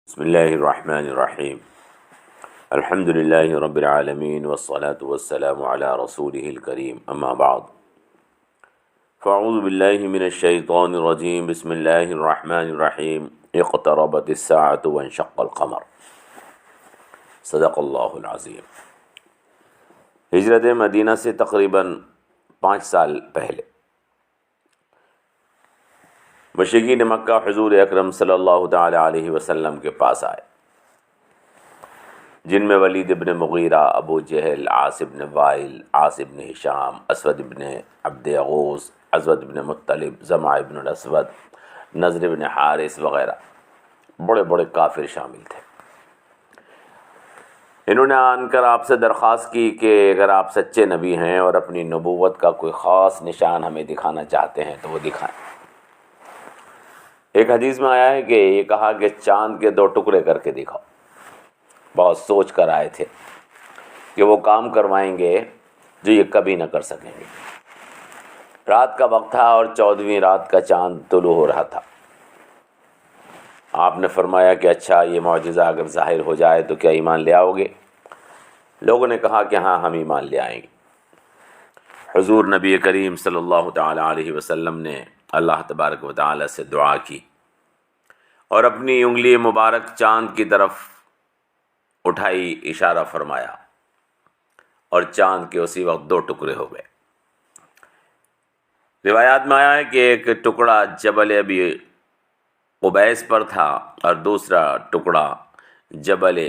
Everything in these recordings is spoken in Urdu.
بسم اللہ الرحمن الرحیم الحمد للہ رب العالمین والصلاة والسلام علی رسولہ الکریم اما بعد فاعوذ باللہ من الشیطان الرجیم بسم اللہ الرحمن الرحیم اقتربت الساعة وانشق القمر صدق اللہ العظیم۔ ہجرت مدینہ سے تقریباً 5 سال پہلے مشرکین مکہ حضور اکرم صلی اللہ تعالی علیہ وسلم کے پاس آئے، جن میں ولید ابن مغیرہ، ابو جہل، عاص ابن وائل، عاص ابن ہشام، اسود ابن عبد یغوث، اسود ابن مطلب، زمع ابن الاسود، نضر ابن حارث وغیرہ بڑے بڑے کافر شامل تھے۔ انہوں نے آن کر آپ سے درخواست کی کہ اگر آپ سچے نبی ہیں اور اپنی نبوت کا کوئی خاص نشان ہمیں دکھانا چاہتے ہیں تو وہ دکھائیں۔ ایک حدیث میں آیا ہے کہ یہ کہا کہ چاند کے 2 ٹکڑے کر کے دکھاؤ۔ بہت سوچ کر آئے تھے کہ وہ کام کروائیں گے جو یہ کبھی نہ کر سکیں گے۔ رات کا وقت تھا اور 14ویں رات کا چاند طلوع ہو رہا تھا۔ آپ نے فرمایا کہ اچھا، یہ معجزہ اگر ظاہر ہو جائے تو کیا ایمان لے آؤ گے؟ لوگوں نے کہا کہ ہاں، ہم ایمان لے آئیں گے۔ حضور نبی کریم صلی اللہ تعالی علیہ وسلم نے اللہ تبارک و تعالی سے دعا کی اور اپنی انگلی مبارک چاند کی طرف اٹھائی، اشارہ فرمایا، اور چاند کے اسی وقت 2 ٹکڑے ہو گئے۔ روایات میں آیا ہے کہ ایک ٹکڑا جبل ابی قبیس پر تھا اور دوسرا ٹکڑا جبل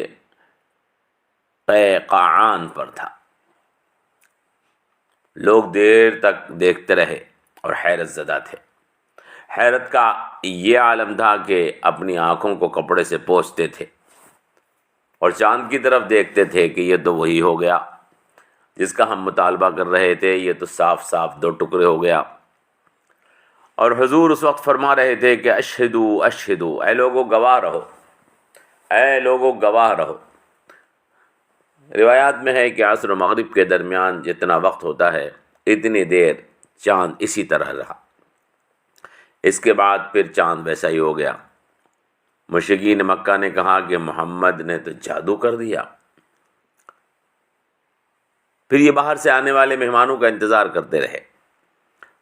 قیقعان پر تھا۔ لوگ دیر تک دیکھتے رہے اور حیرت زدہ تھے۔ حیرت کا یہ عالم تھا کہ اپنی آنکھوں کو کپڑے سے پوچھتے تھے اور چاند کی طرف دیکھتے تھے کہ یہ تو وہی ہو گیا جس کا ہم مطالبہ کر رہے تھے، یہ تو صاف صاف 2 ٹکڑے ہو گیا۔ اور حضور اس وقت فرما رہے تھے کہ اشہدو اشہدو، اے لوگو گواہ رہو، اے لوگو گواہ رہو۔ روایات میں ہے کہ عصر و مغرب کے درمیان جتنا وقت ہوتا ہے اتنی دیر چاند اسی طرح رہا۔ اس کے بعد پھر چاند ویسا ہی ہو گیا۔ مشرکین مکہ نے کہا کہ محمد نے تو جادو کر دیا۔ پھر یہ باہر سے آنے والے مہمانوں کا انتظار کرتے رہے۔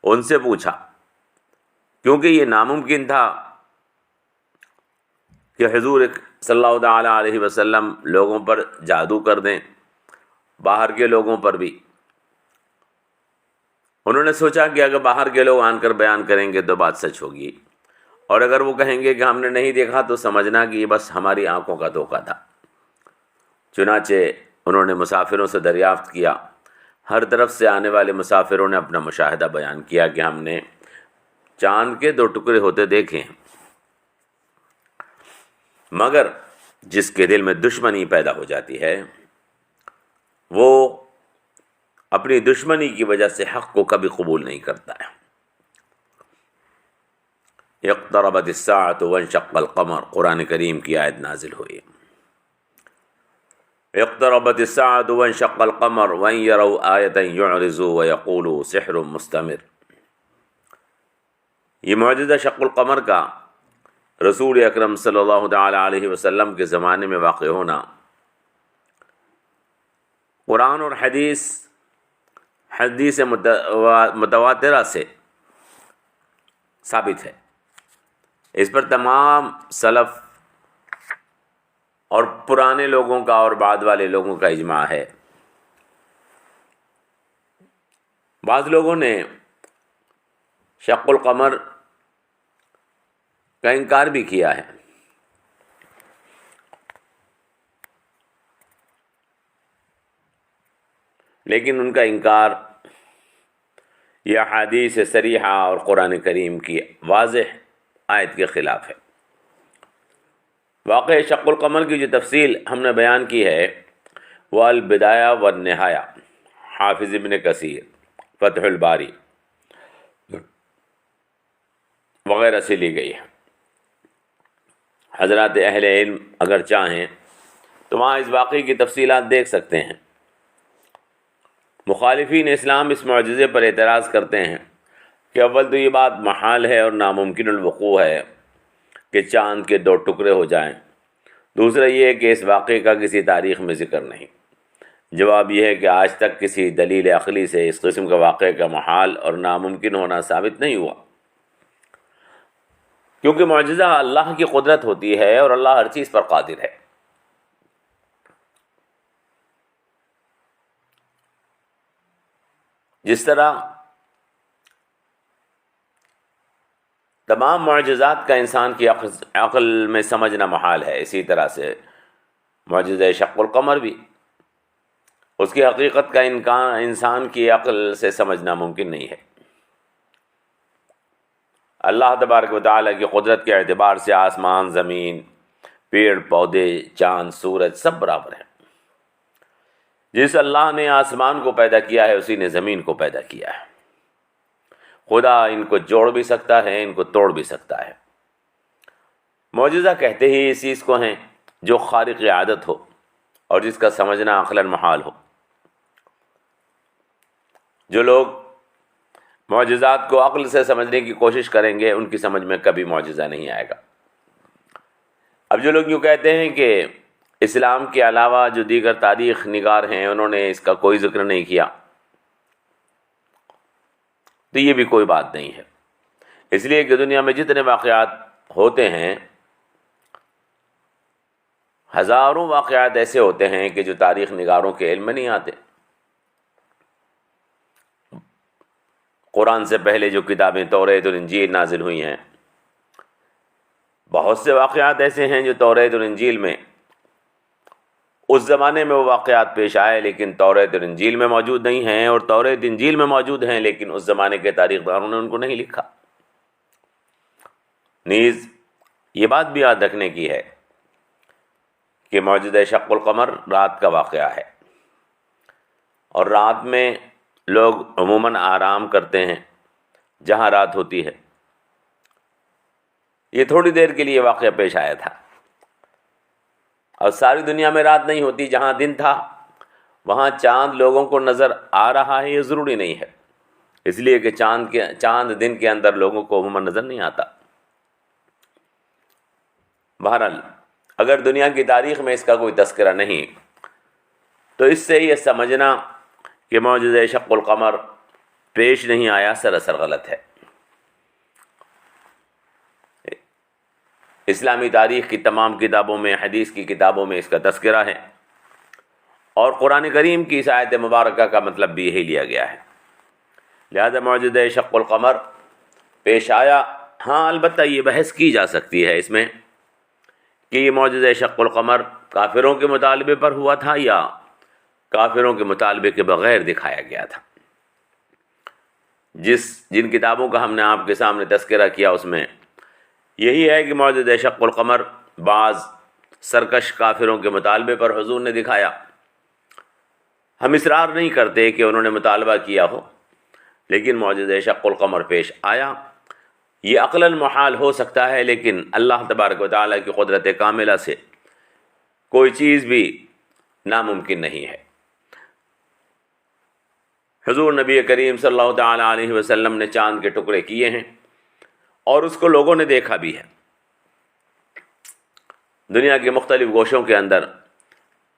ان سے پوچھا، کیونکہ یہ ناممکن تھا کہ حضور صلی اللہ تعالی علیہ وسلم لوگوں پر جادو کر دیں، باہر کے لوگوں پر بھی۔ انہوں نے سوچا کہ اگر باہر کے لوگ آن کر بیان کریں گے تو بات سچ ہوگی، اور اگر وہ کہیں گے کہ ہم نے نہیں دیکھا تو سمجھنا کہ یہ بس ہماری آنکھوں کا دھوکہ تھا۔ چنانچہ انہوں نے مسافروں سے دریافت کیا۔ ہر طرف سے آنے والے مسافروں نے اپنا مشاہدہ بیان کیا کہ ہم نے چاند کے 2 ٹکڑے ہوتے دیکھے ہیں، مگر جس کے دل میں دشمنی پیدا ہو جاتی ہے وہ اپنی دشمنی کی وجہ سے حق کو کبھی قبول نہیں کرتا ہے۔ اقتربت الساعة وانشق القمر، قرآن کریم کی آیت نازل ہوئی۔ اقتربت الساعة وانشق القمر وإن يروا آية يعرضوا ويقولوا سحر مستمر۔ یہ معجزہ شق القمر کا رسول اکرم صلی اللہ تعالی علیہ وسلم کے زمانے میں واقع ہونا قرآن اور حدیث متواترہ سے ثابت ہے۔ اس پر تمام سلف اور پرانے لوگوں کا اور بعد والے لوگوں کا اجماع ہے۔ بعض لوگوں نے شق القمر کا انکار بھی کیا ہے، لیکن ان کا انکار یہ احادیث صریحہ اور قرآن کریم کی واضح آیت کے خلاف ہے۔ واقع شق القمر کی جو تفصیل ہم نے بیان کی ہے وہ البدایہ والنہایہ، حافظ ابن کثیر، فتح الباری وغیرہ سے لی گئی ہے۔ حضرات اہل علم اگر چاہیں تو وہاں اس واقعے کی تفصیلات دیکھ سکتے ہیں۔ مخالفین اسلام اس معجزے پر اعتراض کرتے ہیں کہ اول تو یہ بات محال ہے اور ناممکن الوقوع ہے کہ چاند کے 2 ٹکڑے ہو جائیں، دوسرا یہ ہے کہ اس واقعے کا کسی تاریخ میں ذکر نہیں۔ جواب یہ ہے کہ آج تک کسی دلیل عقلی سے اس قسم کا واقعے کا محال اور ناممکن ہونا ثابت نہیں ہوا، کیونکہ معجزہ اللہ کی قدرت ہوتی ہے اور اللہ ہر چیز پر قادر ہے۔ جس طرح تمام معجزات کا انسان کی عقل میں سمجھنا محال ہے، اسی طرح سے معجزہ شق القمر بھی اس کی حقیقت کا انسان کی عقل سے سمجھنا ممکن نہیں ہے۔ اللہ تبارک و تعالیٰ کی قدرت کے اعتبار سے آسمان، زمین، پیڑ پودے، چاند، سورج سب برابر ہیں۔ جس اللہ نے آسمان کو پیدا کیا ہے اسی نے زمین کو پیدا کیا ہے۔ خدا ان کو جوڑ بھی سکتا ہے، ان کو توڑ بھی سکتا ہے۔ معجزہ کہتے ہی اس چیز کو ہیں جو خارق عادت ہو اور جس کا سمجھنا عقلاً محال ہو۔ جو لوگ معجزات کو عقل سے سمجھنے کی کوشش کریں گے ان کی سمجھ میں کبھی معجزہ نہیں آئے گا۔ اب جو لوگ یوں کہتے ہیں کہ اسلام کے علاوہ جو دیگر تاریخ نگار ہیں انہوں نے اس کا کوئی ذکر نہیں کیا، تو یہ بھی کوئی بات نہیں ہے، اس لیے کہ دنیا میں جتنے واقعات ہوتے ہیں ہزاروں واقعات ایسے ہوتے ہیں کہ جو تاریخ نگاروں کے علم میں نہیں آتے۔ قرآن سے پہلے جو کتابیں توریت اور انجیل نازل ہوئی ہیں، بہت سے واقعات ایسے ہیں جو توریت اور انجیل میں اس زمانے میں وہ واقعات پیش آئے لیکن توریت اور انجیل میں موجود نہیں ہیں، اور توریت انجیل میں موجود ہیں لیکن اس زمانے کے تاریخ دانوں نے ان کو نہیں لکھا۔ نیز یہ بات بھی یاد رکھنے کی ہے کہ معجزہ شق القمر رات کا واقعہ ہے، اور رات میں لوگ عموماً آرام کرتے ہیں جہاں رات ہوتی ہے۔ یہ تھوڑی دیر کے لیے واقعہ پیش آیا تھا، اور ساری دنیا میں رات نہیں ہوتی۔ جہاں دن تھا وہاں چاند لوگوں کو نظر آ رہا ہے یہ ضروری نہیں ہے، اس لیے کہ چاند دن کے اندر لوگوں کو عموماً نظر نہیں آتا۔ بہرحال اگر دنیا کی تاریخ میں اس کا کوئی تذکرہ نہیں تو اس سے یہ سمجھنا کہ معجزہ شق القمر پیش نہیں آیا سراسر غلط ہے۔ اسلامی تاریخ کی تمام کتابوں میں، حدیث کی کتابوں میں اس کا تذکرہ ہے، اور قرآن کریم کی اس آیت مبارکہ کا مطلب بھی یہی لیا گیا ہے۔ لہذا معجزہ شق القمر پیش آیا، ہاں البتہ یہ بحث کی جا سکتی ہے اس میں کہ یہ معجزہ شق القمر کافروں کے مطالبے پر ہوا تھا یا کافروں کے مطالبے کے بغیر دکھایا گیا تھا۔ جن کتابوں کا ہم نے آپ کے سامنے تذکرہ کیا اس میں یہی ہے کہ معجزہ شق القمر بعض سرکش کافروں کے مطالبے پر حضور نے دکھایا۔ ہم اصرار نہیں کرتے کہ انہوں نے مطالبہ کیا ہو، لیکن معجزہ شق القمر پیش آیا۔ یہ عقلاً محال ہو سکتا ہے، لیکن اللہ تبارک و تعالیٰ کی قدرت کاملہ سے کوئی چیز بھی ناممکن نہیں ہے۔ حضور نبی کریم صلی اللہ تعالیٰ علیہ وسلم نے چاند کے ٹکڑے کیے ہیں اور اس کو لوگوں نے دیکھا بھی ہے۔ دنیا کے مختلف گوشوں کے اندر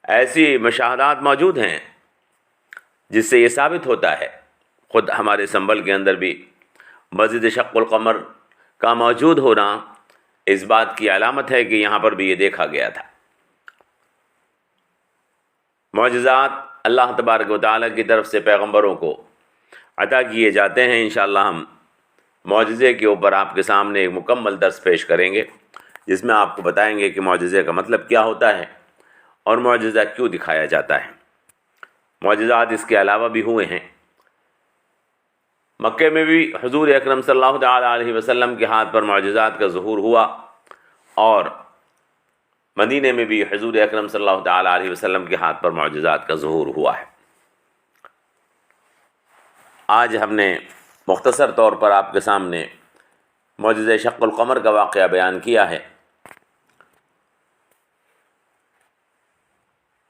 ایسی مشاہدات موجود ہیں جس سے یہ ثابت ہوتا ہے۔ خود ہمارے سنبل کے اندر بھی مسجد شق القمر کا موجود ہونا اس بات کی علامت ہے کہ یہاں پر بھی یہ دیکھا گیا تھا۔ معجزات اللہ تبارک و تعالیٰ کی طرف سے پیغمبروں کو عطا کیے جاتے ہیں۔ انشاءاللہ ہم معجزے کے اوپر آپ کے سامنے ایک مکمل درس پیش کریں گے جس میں آپ کو بتائیں گے کہ معجزے کا مطلب کیا ہوتا ہے اور معجزہ کیوں دکھایا جاتا ہے۔ معجزات اس کے علاوہ بھی ہوئے ہیں۔ مکے میں بھی حضور اکرم صلی اللہ تعالیٰ علیہ وسلم کے ہاتھ پر معجزات کا ظہور ہوا، اور مدینے میں بھی حضور اکرم صلی اللہ تعالیٰ علیہ وسلم کے ہاتھ پر معجزات کا ظہور ہوا ہے۔ آج ہم نے مختصر طور پر آپ کے سامنے معجزہ شق القمر کا واقعہ بیان کیا ہے۔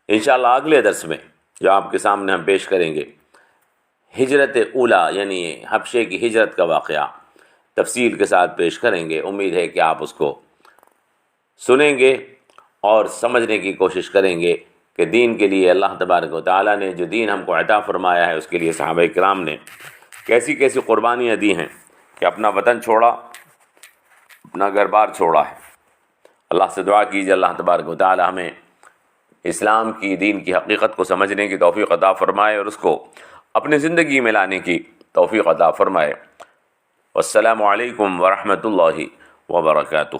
انشاءاللہ اگلے درس میں جو آپ کے سامنے ہم پیش کریں گے ہجرت اولا یعنی حبشے کی ہجرت کا واقعہ تفصیل کے ساتھ پیش کریں گے۔ امید ہے کہ آپ اس کو سنیں گے اور سمجھنے کی کوشش کریں گے کہ دین کے لیے اللہ تبارک و تعالیٰ نے جو دین ہم کو عطا فرمایا ہے اس کے لیے صحابہ کرام نے کیسی کیسی قربانیاں دی ہیں، کہ اپنا وطن چھوڑا، اپنا گھر بار چھوڑا ہے۔ اللہ سے دعا کیجیے اللہ تبارک و تعالیٰ ہمیں اسلام کی، دین کی حقیقت کو سمجھنے کی توفیق عطا فرمائے اور اس کو اپنی زندگی میں لانے کی توفیق عطا فرمائے۔ والسلام علیکم ورحمۃ اللہ وبرکاتہ۔